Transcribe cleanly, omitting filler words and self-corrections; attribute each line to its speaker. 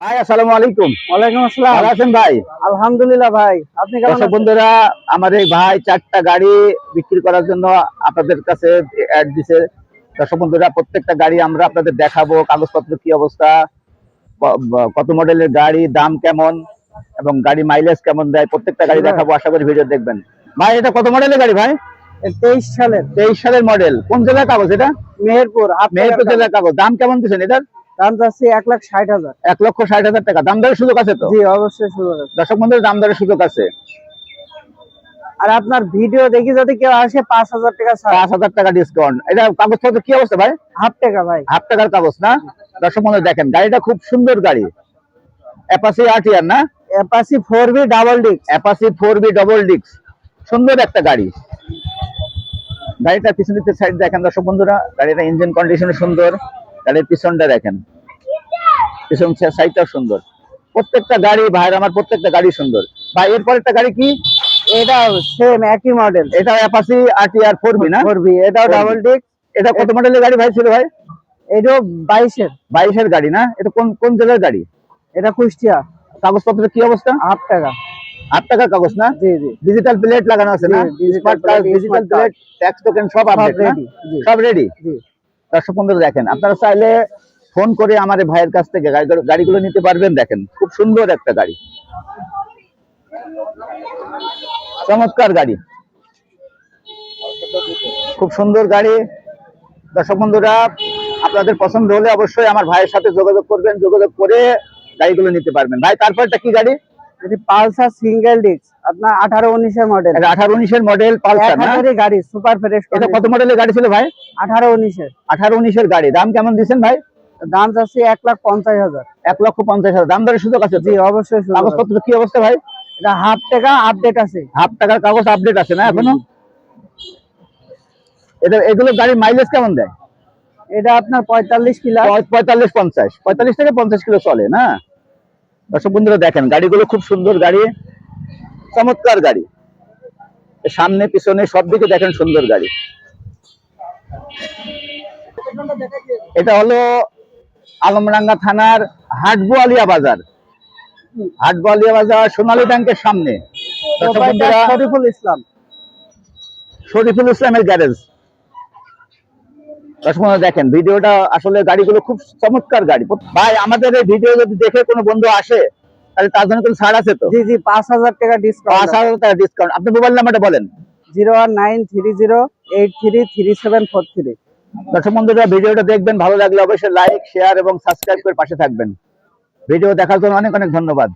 Speaker 1: ভাই আসসালামু আলাইকুম।
Speaker 2: ওয়ালাইকুম আসসালাম।
Speaker 1: ভালো আছেন ভাই?
Speaker 2: আলহামদুলিল্লাহ ভাই, আপনি কেমন
Speaker 1: দর্শক
Speaker 2: আছেন?
Speaker 1: বন্ধুরা, আমার এই ভাই 4টা গাড়ি বিক্রি করার জন্য আপনাদের কাছে অ্যাড দিছে। দর্শক বন্ধুরা, প্রত্যেকটা গাড়ি আমরা আপনাদের দেখাবো, কাগজপত্র কি অবস্থা, কত মডেলের গাড়ি, দাম কেমন এবং গাড়ি মাইলেজ কেমন দেয়, প্রত্যেকটা গাড়ি দেখাবো। আশা করি ভিডিও দেখবেন। ভাই এটা কত মডেলের গাড়ি ভাই? 23 সালের মডেল। কোন জেলার কাগজ এটা?
Speaker 2: মেহেরপুর।
Speaker 1: মেহেরপুর জেলার কাগজ। দাম কেমন দিচ্ছেন এটার?
Speaker 2: দাম যাচ্ছে 1,60,000।
Speaker 1: 1,60,000 টাকা। দাম দরের সুযোগ আছে তো?
Speaker 2: জি অবশ্যই সুযোগ আছে।
Speaker 1: দর্শক বন্ধুরা, দাম দরের সুযোগ আছে।
Speaker 2: আর আপনার ভিডিও দেখি যদি কেউ আসে 5,000 টাকা ছাড়।
Speaker 1: 5,000 টাকা ডিসকাউন্ট। এটা কাগজপত্র কি অবস্থা ভাই?
Speaker 2: হাফ টাকা ভাই।
Speaker 1: হাফ টাকার কাগজ না? দর্শক বন্ধুরা দেখেন, গাড়িটা খুব সুন্দর গাড়ি। অ্যাপাচি আরটিআর না?
Speaker 2: Apache 4B double disc.
Speaker 1: Apache 4B double disc. সুন্দর একটা গাড়ি। গাড়িটা পিছন দিকে সাইড দেখেন দর্শক বন্ধুরা, গাড়িটা ইঞ্জিন কন্ডিশন সুন্দর। গাড়ির পিছনটা দেখেন, পিছন সাইডটাও সুন্দর। প্রত্যেকটা গাড়ি ভাইয়ের আমার, প্রত্যেকটা গাড়ি সুন্দর। ভাই এরপর একটা গাড়ি কি?
Speaker 2: এটা সেম একই মডেল।
Speaker 1: এটা অ্যাপাচি আরটিআর 4B না?
Speaker 2: 4B, এটাও ডাবল ডিস্ক।
Speaker 1: এটা কত মডেলের গাড়ি ভাই ছিল ভাই?
Speaker 2: এটাও 22-এর।
Speaker 1: 22-এর গাড়ি না? এটা কোন কোন জেলার গাড়ি?
Speaker 2: এটা কুষ্টিয়া।
Speaker 1: কাগজপত্রের কি অবস্থা?
Speaker 2: হাফ টাকা।
Speaker 1: 8 টাকার কাগজ না?
Speaker 2: জি জি।
Speaker 1: ডিজিটাল প্লেট লাগানো আছে না? Smart card, digital plate, tax token সব আপডেট না? সব রেডি।
Speaker 2: জি।
Speaker 1: দর্শক বন্ধুরা দেখেন, আপনারা চাইলে ফোন করে আমার এই ভাইয়ের কাছ থেকে গাড়িগুলো নিতে পারবেন। দেখেন খুব সুন্দর একটা গাড়ি, চমৎকার গাড়ি, খুব সুন্দর গাড়ি। দর্শক বন্ধুরা, আপনাদের পছন্দ হলে অবশ্যই আমার ভাইয়ের সাথে যোগাযোগ করবেন, যোগাযোগ করে গাড়িগুলো নিতে পারবেন। ভাই তারপরটা কি গাড়ি?
Speaker 2: এটি পালসার সিঙ্গেল ডিস্ক, আপনার 18-19-এর মডেল।
Speaker 1: এটা 18-19-এর মডেল পালসার না?
Speaker 2: গাড়ি সুপার ফ্রেশ।
Speaker 1: এটা কত মডেলের গাড়ি ছিল ভাই?
Speaker 2: 18-19-এর।
Speaker 1: 18-19-এর গাড়ি। দাম কেমন দিচ্ছেন ভাই?
Speaker 2: দাম যাচ্ছে 1,50,000।
Speaker 1: 1,50,000। দাম দরের সুযোগ আছে?
Speaker 2: জি অবশ্যই।
Speaker 1: কাগজপত্র কি অবস্থা ভাই?
Speaker 2: এটা হাফ টাকা আপডেট আছে।
Speaker 1: হাফ টাকার কাগজ আপডেট আছে না এখনো? এটা এগুলো গাড়ির মাইলেজ কেমন দেয়?
Speaker 2: এটা আপনার 45 প্লাস।
Speaker 1: 45 থেকে 50 কিলো চলে না? দর্শক বন্ধুরা দেখেন, গাড়িগুলো খুব সুন্দর গাড়ি, চমৎকার গাড়ি। সামনে পিছনে সব দিকে দেখেন সুন্দর গাড়ি। এটা হলো আলমডাঙ্গা থানার হাটবোয়ালিয়া বাজার, হাটবোয়ালিয়া বাজার সোনালী ব্যাংকের সামনে। দর্শক বন্ধুরা, শরীফুল ইসলামের গ্যারেজ। দর্শক বন্ধুরা দেখেন, ভিডিওটা আসলে গাড়িগুলো খুব চমৎকার গাড়ি। ভাই আমাদের এই ভিডিও যদি দেখে কোনো বন্ধু আসে, তাহলে তার জন্য কোনো ছাড় আছে তো?
Speaker 2: জি জি, 5,000 টাকা ডিসকাউন্ট।
Speaker 1: 5,000 টাকা ডিসকাউন্ট। আপনি মোবাইল নাম্বারটা বলেন।
Speaker 2: 01930833743।
Speaker 1: দর্শক বন্ধুরা, ভিডিওটা দেখবেন, ভালো লাগলে অবশ্যই লাইক, শেয়ার এবং সাবস্ক্রাইব করে পাশে থাকবেন। ভিডিও দেখার জন্য অনেক অনেক ধন্যবাদ।